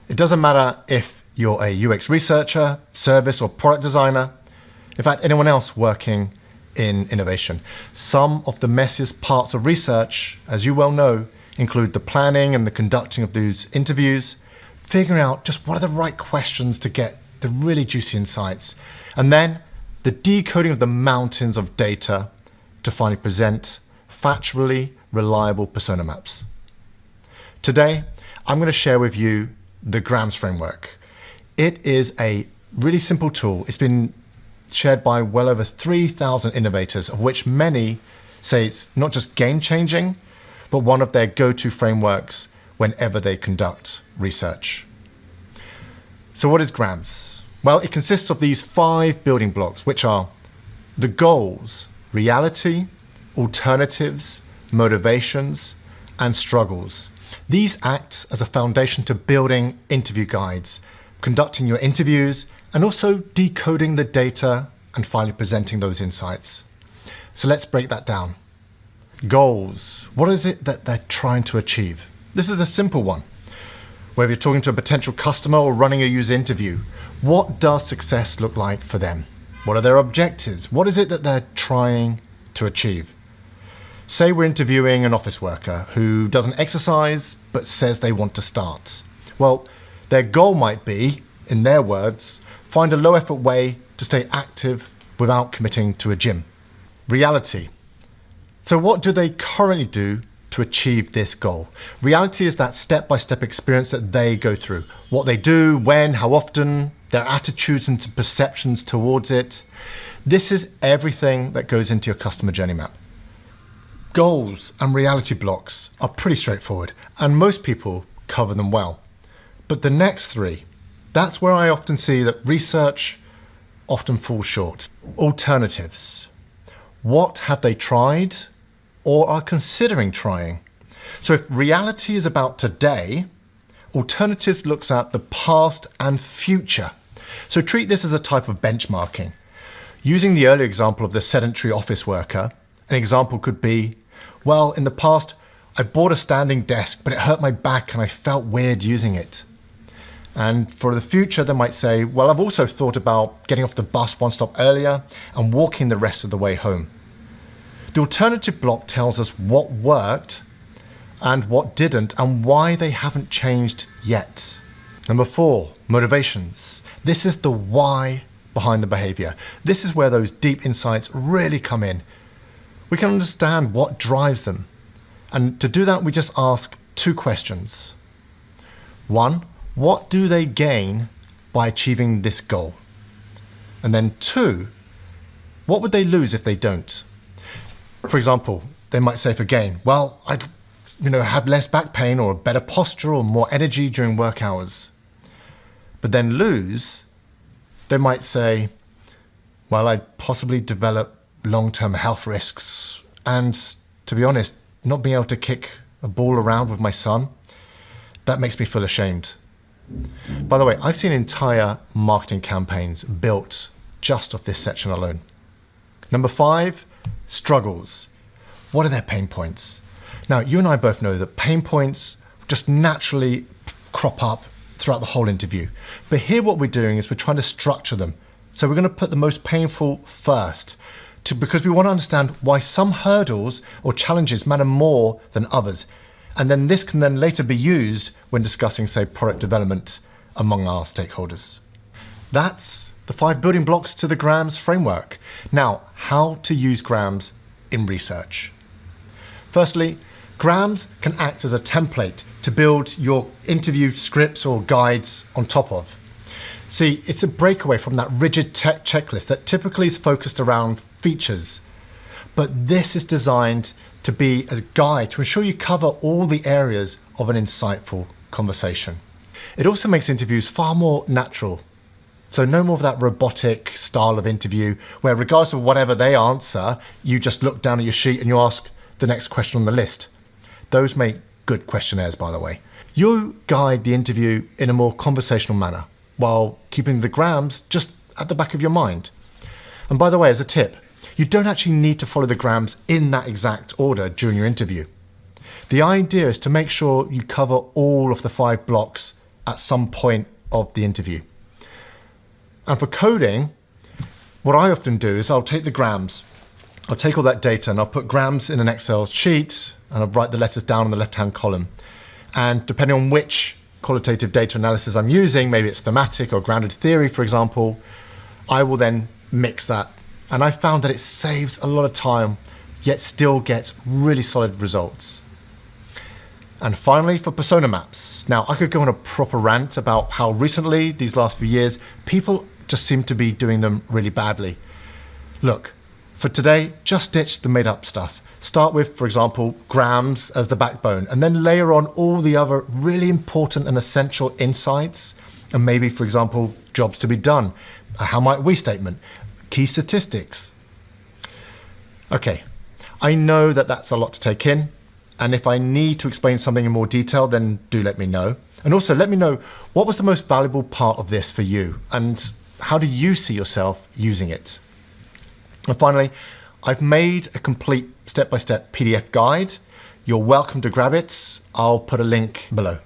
It doesn't matter if you're a UX researcher, service or product designer, in fact, anyone else working in innovation. Some of the messiest parts of research, as you well know, include the planning and the conducting of those interviews, figuring out just what are the right questions to get the really juicy insights, and then the decoding of the mountains of data to finally present factually reliable persona maps. Today, I'm going to share with you the GRAMS framework. It is a really simple tool. It's been shared by well over 3,000 innovators, of which many say it's not just game-changing, but one of their go-to frameworks whenever they conduct research. So what is GRAMS? Well, it consists of these 5 building blocks, which are the goals, reality, alternatives, motivations, and struggles. These act as a foundation to building interview guides, conducting your interviews, and also decoding the data and finally presenting those insights. So let's break that down. Goals. What is it that they're trying to achieve? This is a simple one. Whether you're talking to a potential customer or running a user interview, what does success look like for them? What are their objectives? What is it that they're trying to achieve? Say we're interviewing an office worker who doesn't exercise but says they want to start. Well, their goal might be, in their words, find a low-effort way to stay active without committing to a gym. Reality. So what do they currently do to achieve this goal? Reality is that step-by-step experience that they go through. What they do, when, how often, their attitudes and perceptions towards it. This is everything that goes into your customer journey map. Goals and reality blocks are pretty straightforward, and most people cover them well. But the next 3, that's where I often see that research often falls short. Alternatives. What have they tried or are considering trying? So if reality is about today, alternatives looks at the past and future. So treat this as a type of benchmarking. Using the earlier example of the sedentary office worker, an example could be, well, in the past, I bought a standing desk, but it hurt my back and I felt weird using it. And for the future, they might say, well, I've also thought about getting off the bus one stop earlier and walking the rest of the way home. The alternative block tells us what worked and what didn't and why they haven't changed yet. Number 4, motivations. This is the why behind the behavior. This is where those deep insights really come in. We can understand what drives them. And to do that, we just ask 2 questions. 1, what do they gain by achieving this goal? And then 2, what would they lose if they don't? For example, they might say for gain, well, I'd have less back pain or better posture or more energy during work hours. But then lose, they might say, well, I'd possibly develop long-term health risks. And to be honest, not being able to kick a ball around with my son, that makes me feel ashamed. By the way, I've seen entire marketing campaigns built just off this section alone. Number 5, struggles. What are their pain points? Now, you and I both know that pain points just naturally crop up throughout the whole interview. But here what we're doing is we're trying to structure them. So we're going to put the most painful first, because we want to understand why some hurdles or challenges matter more than others. And then this can then later be used when discussing, say, product development among our stakeholders. That's the 5 building blocks to the GRAMS framework. Now, how to use GRAMS in research. Firstly, GRAMS can act as a template to build your interview scripts or guides on top of. See, it's a breakaway from that rigid tech checklist that typically is focused around features. But this is designed to be a guide to ensure you cover all the areas of an insightful conversation. It also makes interviews far more natural. So no more of that robotic style of interview where regardless of whatever they answer, you just look down at your sheet and you ask the next question on the list. Those make good questionnaires, by the way. You guide the interview in a more conversational manner while keeping the GRAMS just at the back of your mind. And by the way, as a tip, you don't actually need to follow the GRAMS in that exact order during your interview. The idea is to make sure you cover all of the 5 blocks at some point of the interview. And for coding, what I often do is I'll take the grams. I'll take all that data and I'll put grams in an Excel sheet and I'll write the letters down in the left-hand column. And depending on which qualitative data analysis I'm using, maybe it's thematic or grounded theory, for example, I will then mix that. And I found that it saves a lot of time, yet still gets really solid results. And finally, for persona maps. Now, I could go on a proper rant about how recently, these last few years, people just seem to be doing them really badly. Look, for today, just ditch the made up stuff. Start with, for example, grams as the backbone, and then layer on all the other really important and essential insights, and maybe, for example, jobs to be done, a how might we statement, key statistics. Okay, I know that that's a lot to take in, and if I need to explain something in more detail, then do let me know. And also let me know what was the most valuable part of this for you, and how do you see yourself using it? And finally, I've made a complete step-by-step PDF guide. You're welcome to grab it. I'll put a link below.